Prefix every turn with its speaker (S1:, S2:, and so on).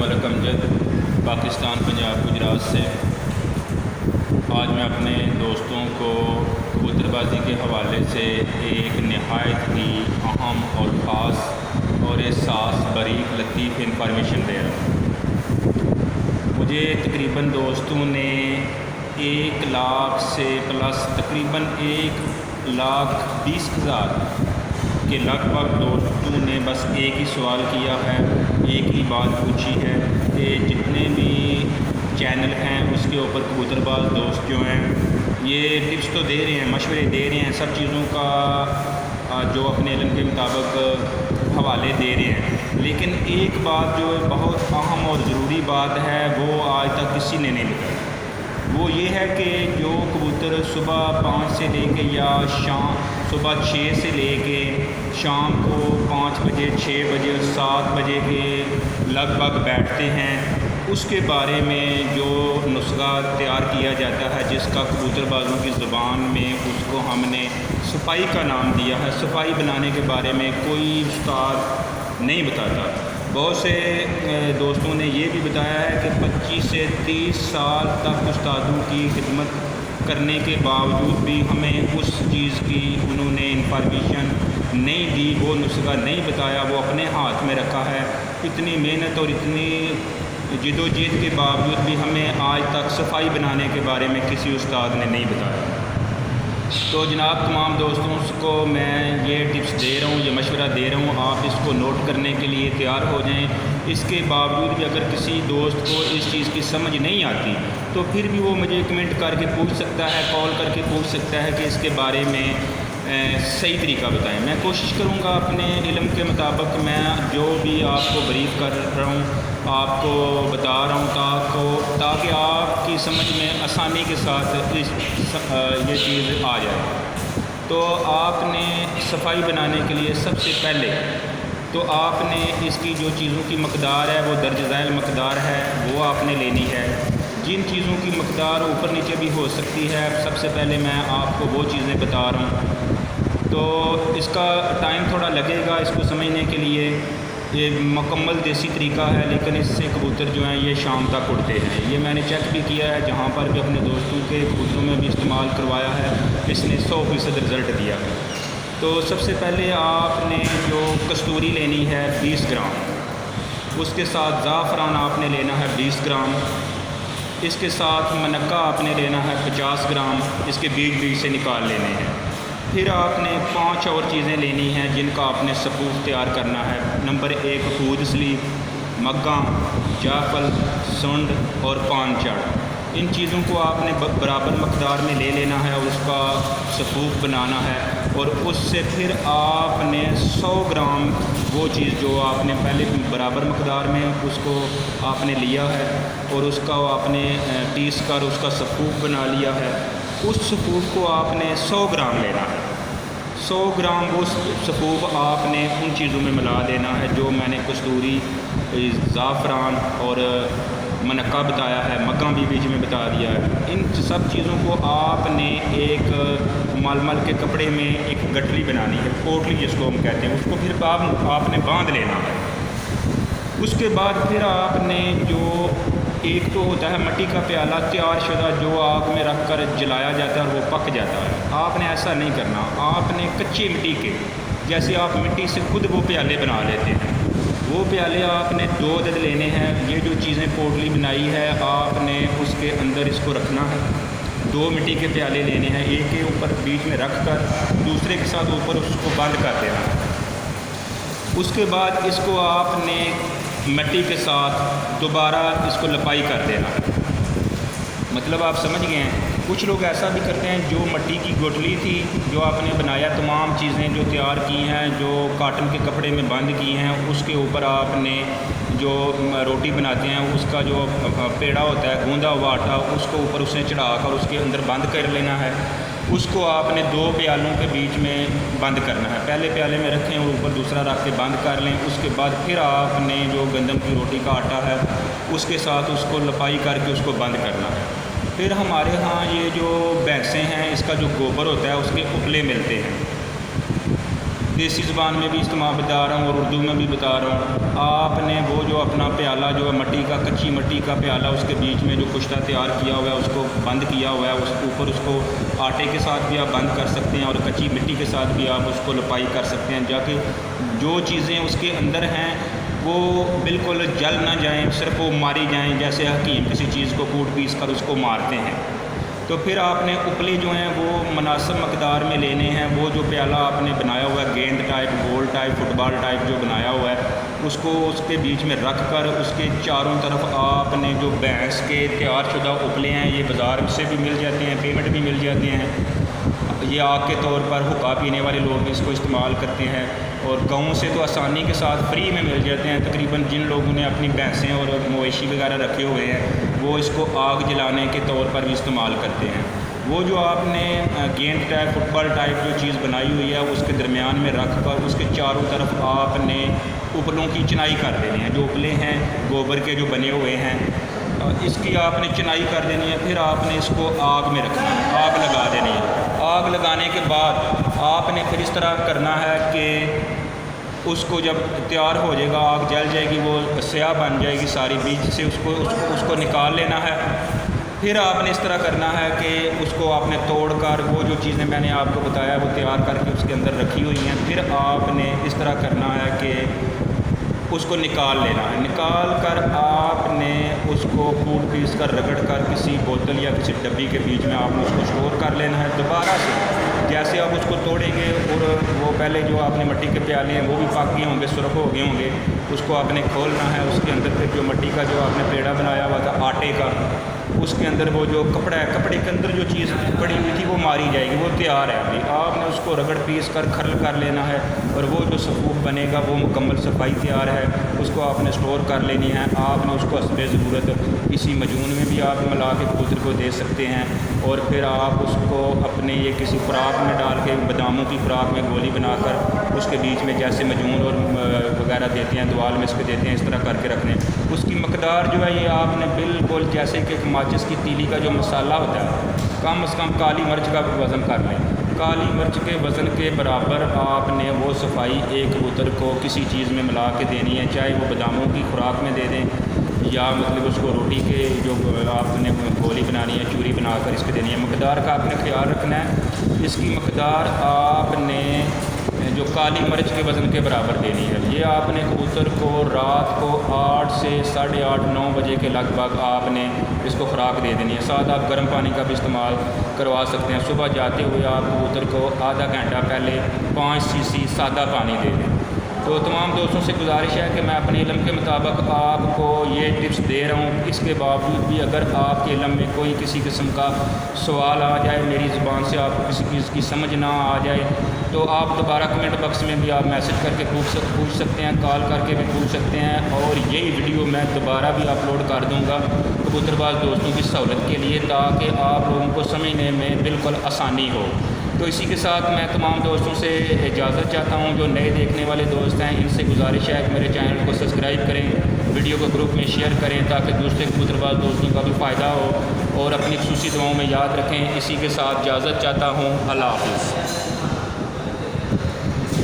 S1: मलक अमजद पाकिस्तान पंजाब गुजरात से। आज मैं अपने दोस्तों को कबूतरबाजी के हवाले से एक नहायत ही अहम और ख़ास और एहसास बारीक लतीफ़ इंफॉर्मेशन दे रहा हूँ। मुझे तकरीबन दोस्तों ने 1 लाख से प्लस तकरीबन 1,20,000 के लगभग दोस्तों ने बस एक ही सवाल किया है, एक ही बात पूछी है कि जितने भी चैनल हैं उसके ऊपर कबूतरबाज दोस्त जो हैं ये टिप्स तो दे रहे हैं, मशवरे दे रहे हैं, सब चीज़ों का जो अपने इल्म के मुताबिक हवाले दे रहे हैं, लेकिन एक बात जो बहुत अहम और ज़रूरी बात है वो आज तक किसी ने नहीं बताई। वो ये है कि जो कबूतर सुबह 5 से लेके या सुबह 6 से लेके शाम को 5 बजे, 6 बजे और 7 बजे के लगभग बैठते हैं, उसके बारे में जो नुस्खा तैयार किया जाता है जिसका कबूतरबाजों की ज़ुबान में उसको हमने सफाई का नाम दिया है। सफाई बनाने के बारे में कोई उस्ताद नहीं बताता। बहुत से दोस्तों ने ये भी बताया है कि 25 से 30 साल तक उस्तादों की खिदमत करने के बावजूद भी हमें उस चीज़ की उन्होंने इंफॉर्मेशन नहीं दी, वो नुस्खा नहीं बताया, वो अपने हाथ में रखा है। इतनी मेहनत और इतनी जिदोजहद के बावजूद भी हमें आज तक सफाई बनाने के बारे में किसी उस्ताद ने नहीं बताया। तो जनाब तमाम दोस्तों को मैं ये टिप्स दे रहा हूँ, ये मशवरा दे रहा हूँ, आप इसको नोट करने के लिए तैयार हो जाएं। इसके बावजूद भी अगर किसी दोस्त को इस चीज़ की समझ नहीं आती तो फिर भी वो मुझे कमेंट करके पूछ सकता है, कॉल करके पूछ सकता है कि इसके बारे में सही तरीका बताएं। मैं कोशिश करूँगा अपने इल्म के मुताबिक मैं जो भी आपको ब्रीफ कर रहा हूँ आपको बता रहा हूँ ताकि आपकी समझ में आसानी के साथ ये चीज़ आ जाए। तो आपने सफाई बनाने के लिए सबसे पहले तो आपने इसकी जो चीज़ों की मकदार है वो दर्ज ज़ैल मकदार है वो आपने लेनी है। जिन चीज़ों की मकदार ऊपर नीचे भी हो सकती है, सबसे पहले मैं आपको वो चीज़ें बता रहा हूँ। तो इसका टाइम थोड़ा लगेगा इसको समझने के लिए, ये मुकम्मल देसी तरीका है, लेकिन इससे कबूतर जो हैं ये शाम तक उड़ते हैं। ये मैंने चेक भी किया है, जहाँ पर भी अपने दोस्तों के कबूतरों में भी इस्तेमाल करवाया है, इसने 100% रिज़ल्ट दिया है। तो सबसे पहले आपने जो कस्तूरी लेनी है 20 ग्राम, उसके साथ ज़ाफ़रान आपने लेना है 20 ग्राम, इसके साथ मनक्का आपने लेना है 50 ग्राम, इसके बीज से निकाल लेने हैं। फिर आपने 5 और चीज़ें लेनी हैं जिनका आपने सपूफ तैयार करना है। नंबर 1 खूद सलीब, मग्गा, जायफल, सुंड और पान चढ़। इन चीज़ों को आपने बराबर मकदार में ले लेना है और उसका सपूफ बनाना है। और उससे फिर आपने 100 ग्राम वो चीज़ जो आपने पहले बराबर मकदार में उसको आपने लिया है और उसका आपने पीस कर उसका सपूफ बना लिया है। उस सपूफ को आपने 100 ग्राम लेना है। 100 ग्राम वो सपूफ आपने उन चीज़ों में मिला देना है जो मैंने कस्तूरी, ज़ाफ़रान और मनक्का बताया है, मग्गा भी बीच में बता दिया है। इन सब चीज़ों को आपने एक मलमल के कपड़े में एक गठरी बनानी है, पोटली जिसको हम कहते हैं, उसको फिर आपने बांध लेना है। उसके बाद फिर आपने जो एक तो होता है मिट्टी का प्याला तैयार शुदा जो आग में रख कर जलाया जाता है और वो पक जाता है, आपने ऐसा नहीं करना। आपने कच्ची मिट्टी के जैसे आप मिट्टी से खुद वो प्याले बना लेते हैं, वो प्याले आपने 2 अदद लेने हैं। ये जो चीज़ें पोटली बनाई है आपने उसके अंदर इसको रखना है। 2 मिट्टी के प्याले लेने हैं, एक के ऊपर बीच में रख कर दूसरे के साथ ऊपर उसको बंद कर देना है। उसके बाद इसको आपने मिट्टी के साथ दोबारा इसको लपाई कर देना है। मतलब आप समझ गए हैं। कुछ लोग ऐसा भी करते हैं जो मिट्टी की गोटली थी जो आपने बनाया, तमाम चीज़ें जो तैयार की हैं जो काटन के कपड़े में बंद की हैं, उसके ऊपर आपने जो रोटी बनाते हैं उसका जो पेड़ा होता है गूंदा हुआ आटा उसको ऊपर उसने चढ़ाकर उसके अंदर बंद कर लेना है। उसको आपने 2 प्यालों के बीच में बंद करना है। पहले प्याले में रखें और ऊपर दूसरा रख के बंद कर लें। उसके बाद फिर आपने जो गंदम की रोटी का आटा है उसके साथ उसको लपाई करके उसको बंद करना है। फिर हमारे यहाँ ये जो भैंसें हैं इसका जो गोबर होता है उसके उपले मिलते हैं, دیسی زبان میں بھی استعمال بتا رہا ہوں اور اردو میں بھی بتا رہا ہوں. آپ نے وہ جو اپنا پیالہ جو ہے مٹی کا، کچی مٹی کا پیالہ، اس کے بیچ میں جو کشتہ تیار کیا ہوا ہے اس کو بند کیا ہوا ہے، اس کے اوپر اس کو آٹے کے ساتھ بھی آپ بند کر سکتے ہیں اور کچی مٹی کے ساتھ بھی آپ اس کو لپائی کر سکتے ہیں، جاکہ جو چیزیں اس کے اندر ہیں وہ بالکل جل نہ جائیں، صرف وہ ماری جائیں جیسے حکیم کسی چیز کو کوٹ پیس کر اس کو مارتے ہیں. تو پھر آپ نے اپلے جو ہیں وہ مناسب مقدار میں لینے ہیں. وہ جو پیالہ آپ نے بنایا ہوا ہے گیند ٹائپ، گول ٹائپ، فٹ بال ٹائپ جو بنایا ہوا ہے، اس کو اس کے بیچ میں رکھ کر اس کے چاروں طرف آپ نے جو بھینس کے تیار شدہ اپلے ہیں، یہ بازار سے بھی مل جاتے ہیں، پیمنٹ بھی مل جاتے ہیں. یہ آگ کے طور پر حقہ پینے والے لوگ بھی اس کو استعمال کرتے ہیں، اور گاؤں سے تو آسانی کے ساتھ فری میں مل جاتے ہیں. تقریباً جن لوگوں نے اپنی بھینسیں اور مویشی وغیرہ رکھے ہوئے ہیں وہ اس کو آگ جلانے کے طور پر بھی استعمال کرتے ہیں. وہ جو آپ نے گیند ٹائپ، فٹ بال ٹائپ جو چیز بنائی ہوئی ہے اس کے درمیان میں رکھ کر اس کے چاروں طرف آپ نے اپلوں کی چنائی کر دینی ہے. جو اپلے ہیں گوبر کے جو بنے ہوئے ہیں، اس کی آپ نے چنائی کر دینی ہے. پھر آپ نے اس کو آگ میں رکھنا ہے، آگ لگا دینی ہے. آگ لگانے کے بعد آپ نے پھر اس طرح کرنا ہے کہ اس کو جب تیار ہو جائے گا، آگ جل جائے گی، وہ سیاہ بن جائے گی ساری، بیچ سے اس کو نکال لینا ہے. پھر آپ نے اس طرح کرنا ہے کہ اس کو آپ نے توڑ کر وہ جو چیزیں میں نے آپ کو بتایا وہ تیار کر کے اس کے اندر رکھی ہوئی ہیں. پھر آپ نے اس طرح کرنا ہے کہ اس کو نکال لینا ہے. نکال کر آپ نے اس کو کوٹ پیس کر رگڑ کر کسی بوتل یا کسی ڈبی کے بیچ میں آپ نے اس کو اسٹور کر لینا ہے. دوبارہ سے جیسے آپ اس کو توڑیں گے اور وہ پہلے جو آپ نے مٹی کے پیالے ہیں وہ بھی پاک گئے ہوں گے، سرخ ہو گئے ہوں گے، اس کو آپ نے کھولنا ہے. اس کے اندر پھر جو مٹی کا جو آپ نے پیڑا بنایا ہوا تھا آٹے کا، اس کے اندر وہ جو کپڑا ہے، کپڑے کے اندر جو چیز پڑی ہوئی تھی وہ ماری جائے گی، وہ تیار ہے. ابھی آپ نے اس کو رگڑ پیس کر کھرل کر لینا ہے اور وہ جو صفوف بنے گا وہ مکمل صفائی تیار ہے. اس کو آپ نے اسٹور کر لینی ہے. آپ نے اس کو حسب ضرورت کسی مجون میں بھی آپ ملا کے کبوتر کو دے سکتے ہیں، اور پھر آپ اس کو اپنے یہ کسی خوراک میں ڈال کے، باداموں کی خوراک میں گولی بنا کر اس کے بیچ میں جیسے مجون اور وغیرہ دیتے ہیں، دوال میں اس کے دیتے ہیں، اس طرح کر کے رکھنے. اس کی مقدار جو ہے یہ آپ نے بالکل جیسے کہ ماچس کی تیلی کا جو مسالہ ہوتا ہے، کم از کم کالی مرچ کا وزن کر لیں. کالی مرچ کے وزن کے برابر آپ نے وہ صفائی ایک کبوتر کو کسی چیز میں ملا کے دینی ہے، چاہے وہ باداموں کی خوراک میں دے دیں یا مطلب اس کو روٹی کے جو آپ نے گولی بنانی ہے، چوری بنا کر اس کے دینی ہے. مقدار کا آپ نے خیال رکھنا ہے. اس کی مقدار آپ نے جو کالی مرچ کے وزن کے برابر دینی ہے. یہ آپ نے کبوتر کو رات کو 8 سے 8:30 9 بجے کے لگ بھگ آپ نے اس کو خوراک دے دینی ہے. ساتھ آپ گرم پانی کا بھی استعمال کروا سکتے ہیں. صبح جاتے ہوئے آپ کبوتر کو آدھا گھنٹہ پہلے 5 cc سادہ پانی دے دیں. تو تمام دوستوں سے گزارش ہے کہ میں اپنے علم کے مطابق آپ کو یہ ٹپس دے رہا ہوں. اس کے باوجود بھی اگر آپ کے علم میں کوئی کسی قسم کا سوال آ جائے، میری زبان سے آپ کو کسی چیز کی سمجھ نہ آ جائے، تو آپ دوبارہ کمنٹ باکس میں بھی آپ میسج کر کے پوچھ سکتے ہیں، کال کر کے بھی پوچھ سکتے ہیں. اور یہی ویڈیو میں دوبارہ بھی اپلوڈ کر دوں گا کبوتر باز دوستوں کی سہولت کے لیے، تاکہ آپ لوگوں کو سمجھنے میں بالکل آسانی ہو. تو اسی کے ساتھ میں تمام دوستوں سے اجازت چاہتا ہوں. جو نئے دیکھنے والے دوست ہیں ان سے گزارش ہے کہ میرے چینل کو سبسکرائب کریں، ویڈیو کو گروپ میں شیئر کریں تاکہ دوسرے کبوتر باز دوستوں کا بھی فائدہ ہو، اور اپنی خصوصی دعاؤں میں یاد رکھیں. اسی کے ساتھ اجازت چاہتا ہوں. اللہ حافظ.